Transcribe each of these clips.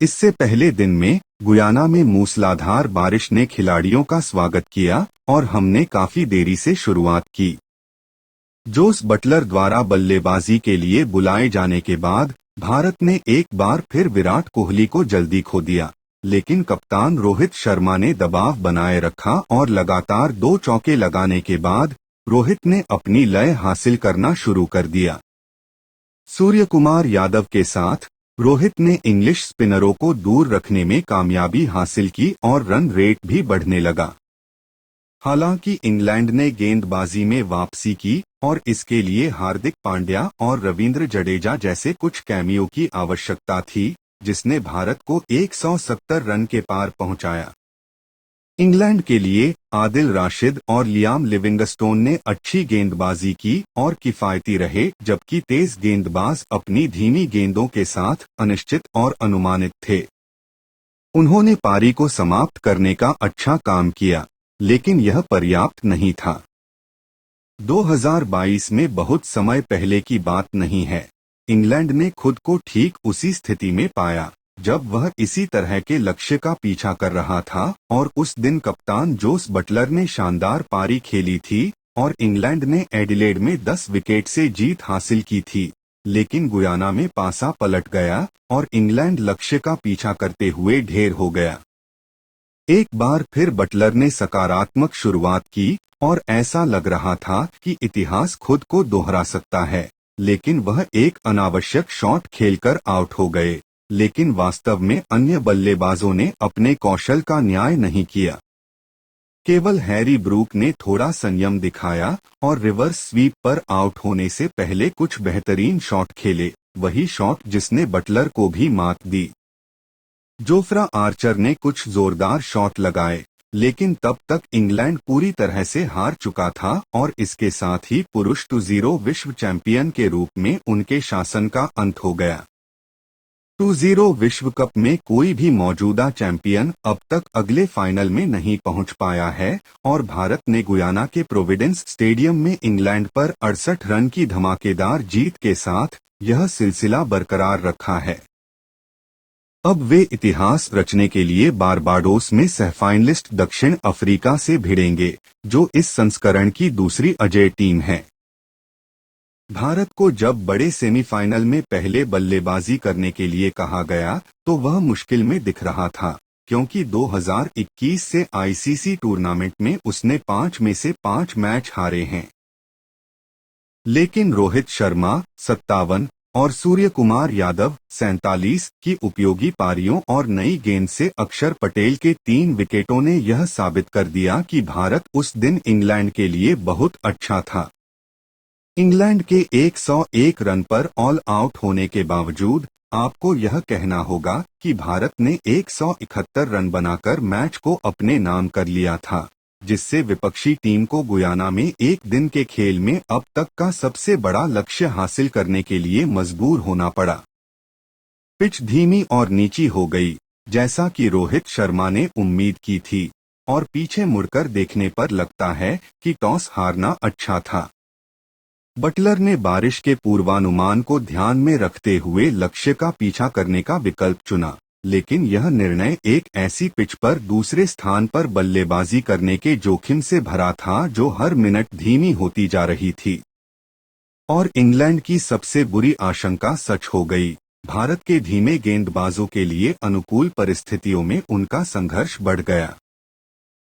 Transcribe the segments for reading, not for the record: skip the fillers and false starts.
इससे पहले दिन में गुयाना में मूसलाधार बारिश ने खिलाड़ियों का स्वागत किया और हमने काफी देरी से शुरुआत की। जोस बटलर द्वारा बल्लेबाजी के लिए बुलाए जाने के बाद भारत ने एक बार फिर विराट कोहली को जल्दी खो दिया, लेकिन कप्तान रोहित शर्मा ने दबाव बनाए रखा और लगातार 2 चौके लगाने के बाद रोहित ने अपनी लय हासिल करना शुरू कर दिया। सूर्यकुमार यादव के साथ रोहित ने इंग्लिश स्पिनरों को दूर रखने में कामयाबी हासिल की और रन रेट भी बढ़ने लगा। हालांकि इंग्लैंड ने गेंदबाजी में वापसी की और इसके लिए हार्दिक पांड्या और रवींद्र जडेजा जैसे कुछ कैमियो की आवश्यकता थी, जिसने भारत को 170 रन के पार पहुंचाया। इंग्लैंड के लिए आदिल राशिद और लियाम लिविंगस्टोन ने अच्छी गेंदबाजी की और किफायती रहे, जबकि तेज गेंदबाज अपनी धीमी गेंदों के साथ अनिश्चित और अनुमानित थे। उन्होंने पारी को समाप्त करने का अच्छा काम किया, लेकिन यह पर्याप्त नहीं था। 2022 में बहुत समय पहले की बात नहीं है। इंग्लैंड ने खुद को ठीक उसी स्थिति में पाया जब वह इसी तरह के लक्ष्य का पीछा कर रहा था और उस दिन कप्तान जोस बटलर ने शानदार पारी खेली थी और इंग्लैंड ने एडिलेड में 10 विकेट से जीत हासिल की थी। लेकिन गुयाना में पासा पलट गया और इंग्लैंड लक्ष्य का पीछा करते हुए ढेर हो गया। एक बार फिर बटलर ने सकारात्मक शुरुआत की और ऐसा लग रहा था कि इतिहास खुद को दोहरा सकता है, लेकिन वह एक अनावश्यक शॉट खेलकर आउट हो गए। लेकिन वास्तव में अन्य बल्लेबाजों ने अपने कौशल का न्याय नहीं किया। केवल हैरी ब्रूक ने थोड़ा संयम दिखाया और रिवर्स स्वीप पर आउट होने से पहले कुछ बेहतरीन शॉट खेले, वही शॉट जिसने बटलर को भी मात दी। जोफ्रा आर्चर ने कुछ जोरदार शॉट लगाए, लेकिन तब तक इंग्लैंड पूरी तरह से हार चुका था और इसके साथ ही पुरुष 2-0 विश्व चैंपियन के रूप में उनके शासन का अंत हो गया। 2-0 विश्व कप में कोई भी मौजूदा चैंपियन अब तक अगले फाइनल में नहीं पहुंच पाया है और भारत ने गुयाना के प्रोविडेंस स्टेडियम में इंग्लैंड पर 68 रन की धमाकेदार जीत के साथ यह सिलसिला बरकरार रखा है। अब वे इतिहास रचने के लिए बारबाडोस में सहफाइनलिस्ट दक्षिण अफ्रीका से भिड़ेंगे, जो इस संस्करण की दूसरी अजेय टीम है। भारत को जब बड़े सेमीफाइनल में पहले बल्लेबाजी करने के लिए कहा गया तो वह मुश्किल में दिख रहा था, क्योंकि 2021 से आईसीसी टूर्नामेंट में उसने 5 में से 5 मैच हारे हैं। लेकिन रोहित शर्मा 57 और सूर्यकुमार यादव 47 की उपयोगी पारियों और नई गेंद से अक्षर पटेल के 3 विकेटों ने यह साबित कर दिया कि भारत उस दिन इंग्लैंड के लिए बहुत अच्छा था। इंग्लैंड के 101 रन पर ऑल आउट होने के बावजूद आपको यह कहना होगा कि भारत ने 171 रन बनाकर मैच को अपने नाम कर लिया था, जिससे विपक्षी टीम को गुयाना में एक दिन के खेल में अब तक का सबसे बड़ा लक्ष्य हासिल करने के लिए मजबूर होना पड़ा। पिच धीमी और नीची हो गई, जैसा कि रोहित शर्मा ने उम्मीद की थी, और पीछे मुड़कर देखने पर लगता है कि टॉस हारना अच्छा था। बटलर ने बारिश के पूर्वानुमान को ध्यान में रखते हुए लक्ष्य का पीछा करने का विकल्प चुना, लेकिन यह निर्णय एक ऐसी पिच पर दूसरे स्थान पर बल्लेबाजी करने के जोखिम से भरा था जो हर मिनट धीमी होती जा रही थी। और इंग्लैंड की सबसे बुरी आशंका सच हो गई। भारत के धीमे गेंदबाजों के लिए अनुकूल परिस्थितियों में उनका संघर्ष बढ़ गया।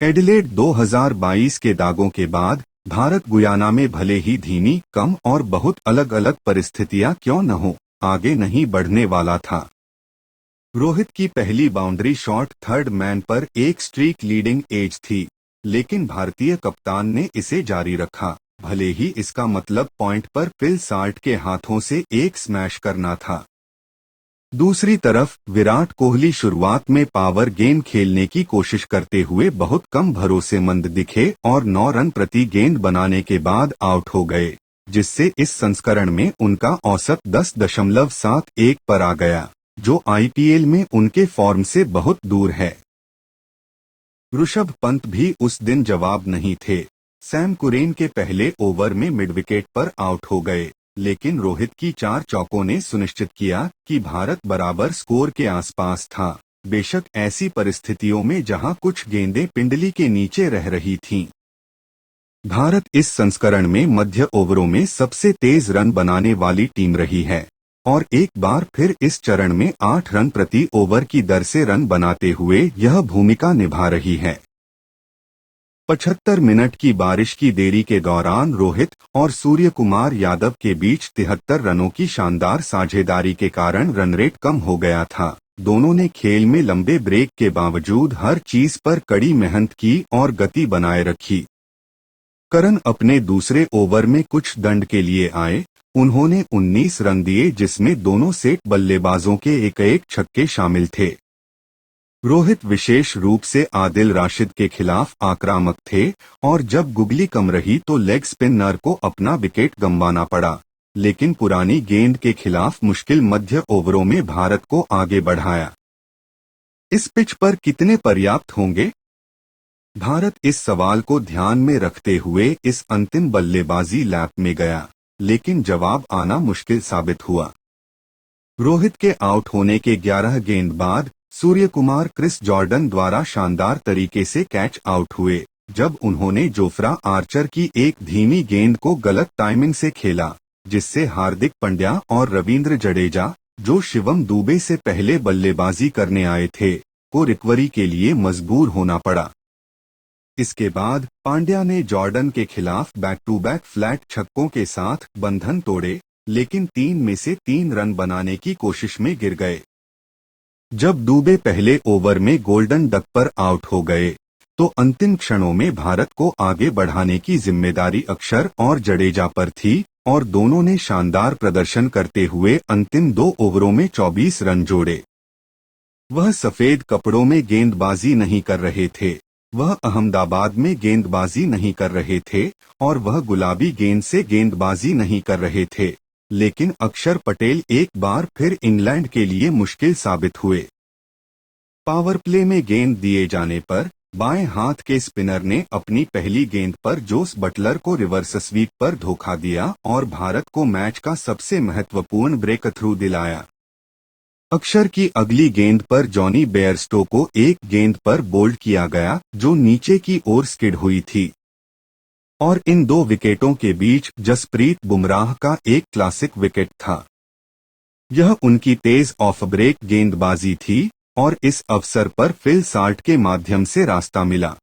एडिलेड 2022 के दागों के बाद भारत गुयाना में भले ही धीमी, कम और बहुत अलग अलग परिस्थितियां क्यों न हो, आगे नहीं बढ़ने वाला था। रोहित की पहली बाउंड्री शॉट थर्ड मैन पर एक स्ट्रीक लीडिंग एज थी, लेकिन भारतीय कप्तान ने इसे जारी रखा, भले ही इसका मतलब पॉइंट पर फिल साल्ट के हाथों से एक स्मैश करना था। दूसरी तरफ विराट कोहली शुरुआत में पावर गेम खेलने की कोशिश करते हुए बहुत कम भरोसेमंद दिखे और 9 रन प्रति गेंद बनाने के बाद आउट हो गए, जिससे इस संस्करण में उनका औसत 10.71 पर आ गया, जो आईपीएल में उनके फॉर्म से बहुत दूर है। ऋषभ पंत भी उस दिन जवाब नहीं थे। सैम कुरेन के पहले ओवर में मिड विकेट पर आउट हो गए, लेकिन रोहित की 4 चौकों ने सुनिश्चित किया कि भारत बराबर स्कोर के आसपास था, बेशक ऐसी परिस्थितियों में जहां कुछ गेंदें पिंडली के नीचे रह रही थीं। भारत इस संस्करण में मध्य ओवरों में सबसे तेज रन बनाने वाली टीम रही है और एक बार फिर इस चरण में 8 रन प्रति ओवर की दर से रन बनाते हुए यह भूमिका निभा रही है। 75 मिनट की बारिश की देरी के दौरान रोहित और सूर्य कुमार यादव के बीच 73 रनों की शानदार साझेदारी के कारण रन रेट कम हो गया था। दोनों ने खेल में लंबे ब्रेक के बावजूद हर चीज पर कड़ी मेहनत की और गति बनाए रखी। करण अपने दूसरे ओवर में कुछ दंड के लिए आए। उन्होंने 19 रन दिए, जिसमें दोनों सेट बल्लेबाजों के एक छक्के शामिल थे। रोहित विशेष रूप से आदिल राशिद के खिलाफ आक्रामक थे और जब गुगली कम रही तो लेग स्पिनर को अपना विकेट गंवाना पड़ा, लेकिन पुरानी गेंद के खिलाफ मुश्किल मध्य ओवरों में भारत को आगे बढ़ाया। इस पिच पर कितने पर्याप्त होंगे? भारत इस सवाल को ध्यान में रखते हुए इस अंतिम बल्लेबाजी लैप में गया, लेकिन जवाब आना मुश्किल साबित हुआ। रोहित के आउट होने के 11 गेंद बाद सूर्य कुमार क्रिस जॉर्डन द्वारा शानदार तरीके से कैच आउट हुए, जब उन्होंने जोफ्रा आर्चर की एक धीमी गेंद को गलत टाइमिंग से खेला, जिससे हार्दिक पांड्या और रवींद्र जडेजा, जो शिवम दुबे से पहले बल्लेबाजी करने आए थे, को रिकवरी के लिए मजबूर होना पड़ा। इसके बाद पांड्या ने जॉर्डन के खिलाफ बैक टू बैक फ्लैट छक्कों के साथ बंधन तोड़े, लेकिन 3 में से 3 रन बनाने की कोशिश में गिर गए। जब दुबे पहले ओवर में गोल्डन डक पर आउट हो गए, तो अंतिम क्षणों में भारत को आगे बढ़ाने की जिम्मेदारी अक्षर और जडेजा पर थी और दोनों ने शानदार प्रदर्शन करते हुए अंतिम 2 ओवरों में 24 रन जोड़े। वह सफेद कपड़ों में गेंदबाजी नहीं कर रहे थे, वह अहमदाबाद में गेंदबाजी नहीं कर रहे थे और वह गुलाबी गेंद से गेंदबाजी नहीं कर रहे थे, लेकिन अक्षर पटेल एक बार फिर इंग्लैंड के लिए मुश्किल साबित हुए। पावर प्ले में गेंद दिए जाने पर बाएं हाथ के स्पिनर ने अपनी पहली गेंद पर जोस बटलर को रिवर्स स्वीप पर धोखा दिया और भारत को मैच का सबसे महत्वपूर्ण ब्रेक थ्रू दिलाया। अक्षर की अगली गेंद पर जॉनी बेयरस्टो को एक गेंद पर बोल्ड किया गया, जो नीचे की ओर स्किड हुई थी, और इन 2 विकेटों के बीच जसप्रीत बुमराह का एक क्लासिक विकेट था। यह उनकी तेज ऑफ ब्रेक गेंदबाजी थी और इस अवसर पर फिल साल्ट के माध्यम से रास्ता मिला।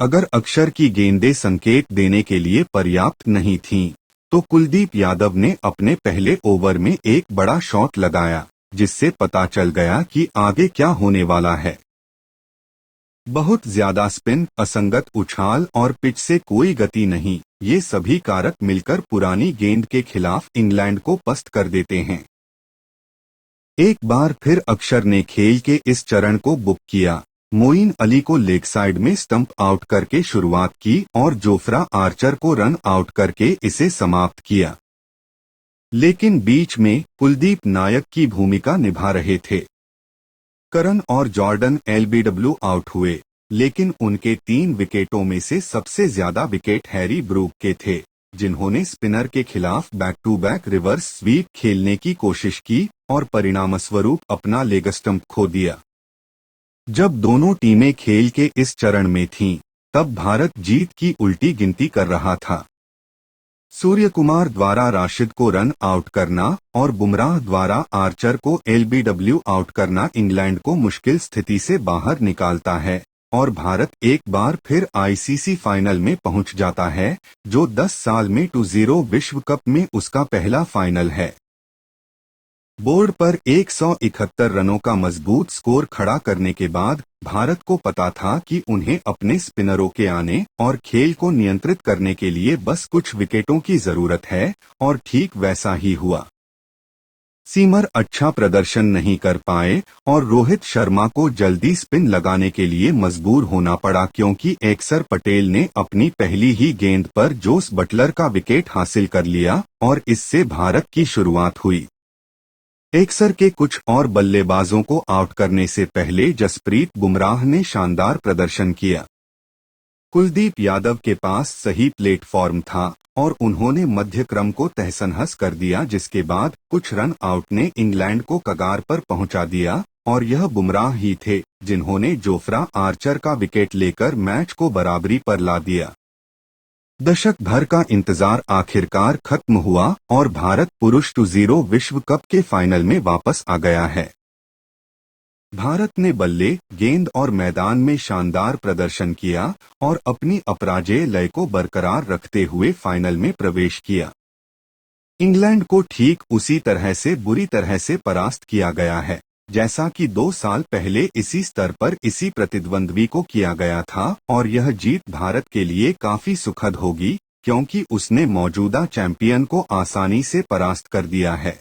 अगर अक्षर की गेंदें संकेत देने के लिए पर्याप्त नहीं थीं, तो कुलदीप यादव ने अपने पहले ओवर में एक बड़ा शॉट लगाया, जिससे पता चल गया कि आगे क्या होने वाला है। बहुत ज्यादा स्पिन, असंगत उछाल और पिच से कोई गति नहीं, ये सभी कारक मिलकर पुरानी गेंद के खिलाफ इंग्लैंड को पस्त कर देते हैं। एक बार फिर अक्षर ने खेल के इस चरण को बुक किया। मोइन अली को लेग साइड में स्टंप आउट करके शुरुआत की और जोफ्रा आर्चर को रन आउट करके इसे समाप्त किया। लेकिन बीच में कुलदीप नायक की भूमिका निभा रहे थे। करण और जॉर्डन एलबीडब्ल्यू आउट हुए, लेकिन उनके 3 विकेटों में से सबसे ज्यादा विकेट हैरी ब्रूक के थे, जिन्होंने स्पिनर के खिलाफ back to back reverse sweep खेलने की कोशिश की और परिणामस्वरूप अपना लेग स्टंप खो दिया। जब दोनों टीमें खेल के इस चरण में थीं, तब भारत जीत की उल्टी गिनती कर रहा था। सूर्य कुमार द्वारा राशिद को रन आउट करना और बुमराह द्वारा आर्चर को एलबीडब्ल्यू आउट करना इंग्लैंड को मुश्किल स्थिति से बाहर निकालता है और भारत एक बार फिर आईसीसी फाइनल में पहुंच जाता है, जो 10 साल में 2-0 विश्व कप में उसका पहला फाइनल है। बोर्ड पर 171 रनों का मजबूत स्कोर खड़ा करने के बाद भारत को पता था कि उन्हें अपने स्पिनरों के आने और खेल को नियंत्रित करने के लिए बस कुछ विकेटों की जरूरत है, और ठीक वैसा ही हुआ। सीमर अच्छा प्रदर्शन नहीं कर पाए और रोहित शर्मा को जल्दी स्पिन लगाने के लिए मजबूर होना पड़ा, क्योंकि अक्षर पटेल ने अपनी पहली ही गेंद पर जोस बटलर का विकेट हासिल कर लिया और इससे भारत की शुरुआत हुई। अक्षर के कुछ और बल्लेबाजों को आउट करने से पहले जसप्रीत बुमराह ने शानदार प्रदर्शन किया। कुलदीप यादव के पास सही प्लेटफॉर्म था और उन्होंने मध्य क्रम को तहस-नहस कर दिया, जिसके बाद कुछ रन आउट ने इंग्लैंड को कगार पर पहुंचा दिया और यह बुमराह ही थे जिन्होंने जोफ्रा आर्चर का विकेट लेकर मैच को बराबरी पर ला दिया। दशक भर का इंतजार आखिरकार खत्म हुआ और भारत पुरुष T20 विश्व कप के फाइनल में वापस आ गया है। भारत ने बल्ले, गेंद और मैदान में शानदार प्रदर्शन किया और अपनी अपराजेय लय को बरकरार रखते हुए फाइनल में प्रवेश किया। इंग्लैंड को ठीक उसी तरह से बुरी तरह से परास्त किया गया है जैसा कि 2 साल पहले इसी स्तर पर इसी प्रतिद्वंद्वी को किया गया था, और यह जीत भारत के लिए काफी सुखद होगी क्योंकि उसने मौजूदा चैंपियन को आसानी से परास्त कर दिया है।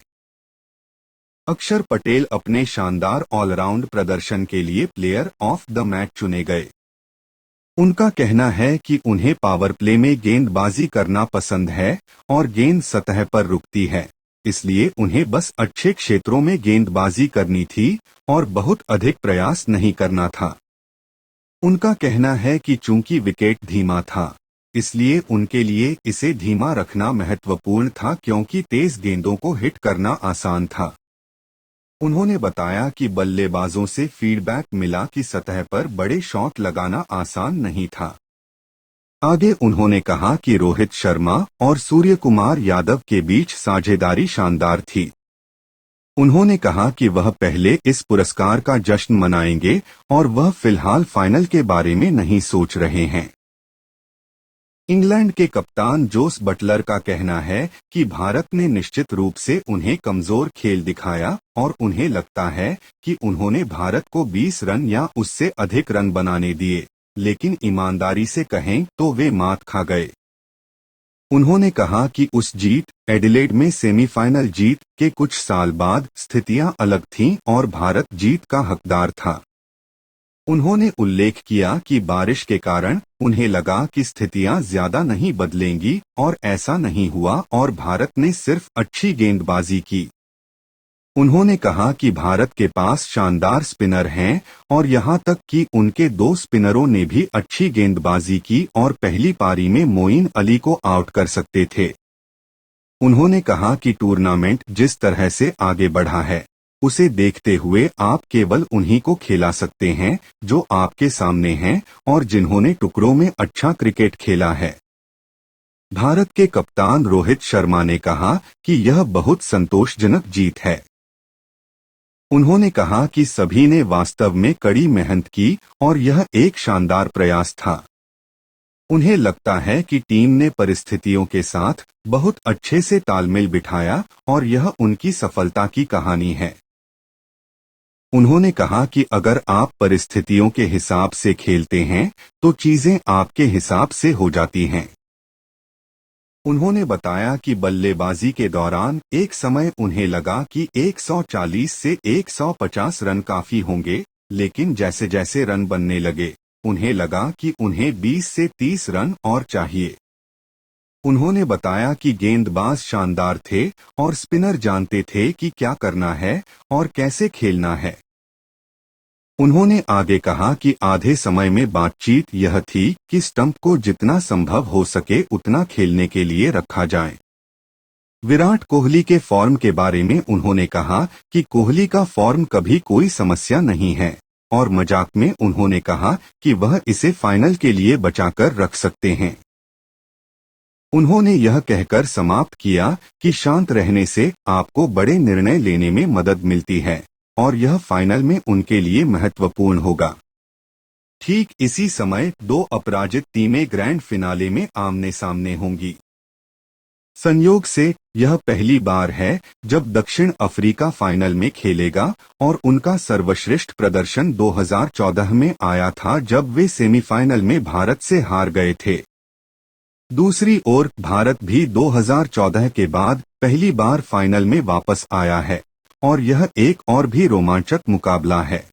अक्षर पटेल अपने शानदार ऑलराउंड प्रदर्शन के लिए प्लेयर ऑफ द मैच चुने गए। उनका कहना है कि उन्हें पावर प्ले में गेंदबाजी करना पसंद है और गेंद सतह पर रुकती है, इसलिए उन्हें बस अच्छे क्षेत्रों में गेंदबाजी करनी थी और बहुत अधिक प्रयास नहीं करना था। उनका कहना है कि चूंकि विकेट धीमा था, इसलिए उनके लिए इसे धीमा रखना महत्वपूर्ण था क्योंकि तेज गेंदों को हिट करना आसान था। उन्होंने बताया कि बल्लेबाजों से फीडबैक मिला कि सतह पर बड़े शॉट लगाना आसान नहीं था। आगे उन्होंने कहा कि रोहित शर्मा और सूर्यकुमार यादव के बीच साझेदारी शानदार थी। उन्होंने कहा कि वह पहले इस पुरस्कार का जश्न मनाएंगे और वह फिलहाल फाइनल के बारे में नहीं सोच रहे हैं। इंग्लैंड के कप्तान जोस बटलर का कहना है कि भारत ने निश्चित रूप से उन्हें कमजोर खेल दिखाया और उन्हें लगता है कि उन्होंने भारत को 20 रन या उससे अधिक रन बनाने दिए, लेकिन ईमानदारी से कहें तो वे मात खा गए। उन्होंने कहा कि उस जीत एडिलेड में सेमीफाइनल जीत के कुछ साल बाद स्थितियां अलग थीं और भारत जीत का हकदार था। उन्होंने उल्लेख किया कि बारिश के कारण उन्हें लगा कि स्थितियां ज्यादा नहीं बदलेंगी और ऐसा नहीं हुआ और भारत ने सिर्फ अच्छी गेंदबाजी की। उन्होंने कहा कि भारत के पास शानदार स्पिनर हैं और यहां तक कि उनके 2 स्पिनरों ने भी अच्छी गेंदबाजी की और पहली पारी में मोइन अली को आउट कर सकते थे। उन्होंने कहा कि टूर्नामेंट जिस तरह से आगे बढ़ा है, उसे देखते हुए आप केवल उन्हीं को खिला सकते हैं जो आपके सामने हैं और जिन्होंने टुकड़ों में अच्छा क्रिकेट खेला है। भारत के कप्तान रोहित शर्मा ने कहा कि यह बहुत संतोषजनक जीत है। उन्होंने कहा कि सभी ने वास्तव में कड़ी मेहनत की और यह एक शानदार प्रयास था। उन्हें लगता है कि टीम ने परिस्थितियों के साथ बहुत अच्छे से तालमेल बिठाया और यह उनकी सफलता की कहानी है। उन्होंने कहा कि अगर आप परिस्थितियों के हिसाब से खेलते हैं तो चीजें आपके हिसाब से हो जाती हैं। उन्होंने बताया कि बल्लेबाजी के दौरान एक समय उन्हें लगा कि 140 से 150 रन काफी होंगे, लेकिन जैसे जैसे रन बनने लगे उन्हें लगा कि उन्हें 20 से 30 रन और चाहिए। उन्होंने बताया कि गेंदबाज शानदार थे और स्पिनर जानते थे कि क्या करना है और कैसे खेलना है। उन्होंने आगे कहा कि आधे समय में बातचीत यह थी कि स्टंप को जितना संभव हो सके उतना खेलने के लिए रखा जाए। विराट कोहली के फॉर्म के बारे में उन्होंने कहा कि कोहली का फॉर्म कभी कोई समस्या नहीं है और मजाक में उन्होंने कहा कि वह इसे फाइनल के लिए बचाकर रख सकते हैं। उन्होंने यह कहकर समाप्त किया कि शांत रहने से आपको बड़े निर्णय लेने में मदद मिलती है और यह फाइनल में उनके लिए महत्वपूर्ण होगा। ठीक इसी समय 2 अपराजित टीमें ग्रैंड फिनाले में आमने सामने होंगी। संयोग से यह पहली बार है जब दक्षिण अफ्रीका फाइनल में खेलेगा और उनका सर्वश्रेष्ठ प्रदर्शन 2014 में आया था जब वे सेमीफाइनल में भारत से हार गए थे। दूसरी ओर भारत भी 2014 के बाद पहली बार फाइनल में वापस आया है और यह एक और भी रोमांचक मुकाबला है।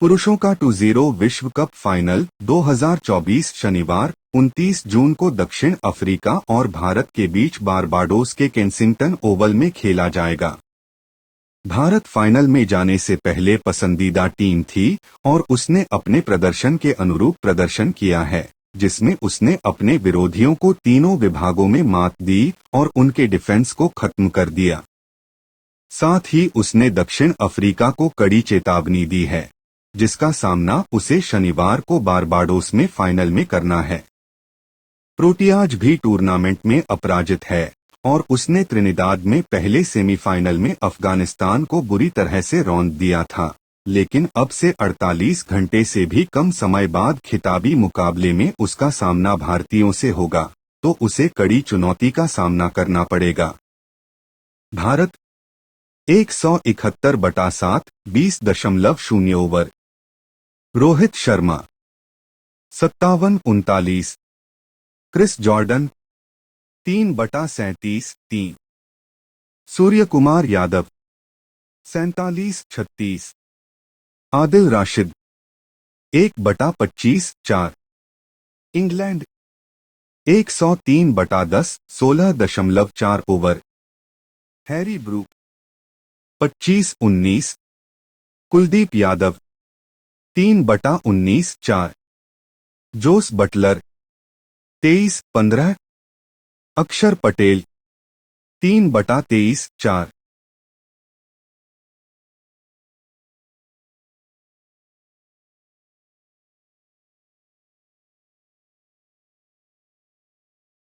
पुरुषों का T20 विश्व कप फाइनल 2024 शनिवार 29 जून को दक्षिण अफ्रीका और भारत के बीच बारबाडोस के केंसिंगटन ओवल में खेला जाएगा। भारत फाइनल में जाने से पहले पसंदीदा टीम थी और उसने अपने प्रदर्शन के अनुरूप प्रदर्शन किया है, जिसमें उसने अपने विरोधियों को तीनों विभागों में मात दी और उनके डिफेंस को खत्म कर दिया। साथ ही उसने दक्षिण अफ्रीका को कड़ी चेतावनी दी है, जिसका सामना उसे शनिवार को बारबाडोस में फाइनल में करना है। प्रोटियाज भी टूर्नामेंट में अपराजित है और उसने त्रिनिदाद में पहले सेमीफाइनल में अफगानिस्तान को बुरी तरह से रौंद दिया था, लेकिन अब से 48 घंटे से भी कम समय बाद खिताबी मुकाबले में उसका सामना भारतीयों से होगा, तो उसे कड़ी चुनौती का सामना करना पड़ेगा। Bharat 171/7 20.0 over. Rohit Sharma 57-39। Chris Jordan 3/37 3। Surya Kumar Yadav 47-36। Adil Rashid 1/25 4। England 103/10 16.4 over. Harry Brook 25-19। Kuldeep Yadav 3/19 4। Jos Buttler 23-15। Akshar Patel 3/23 4।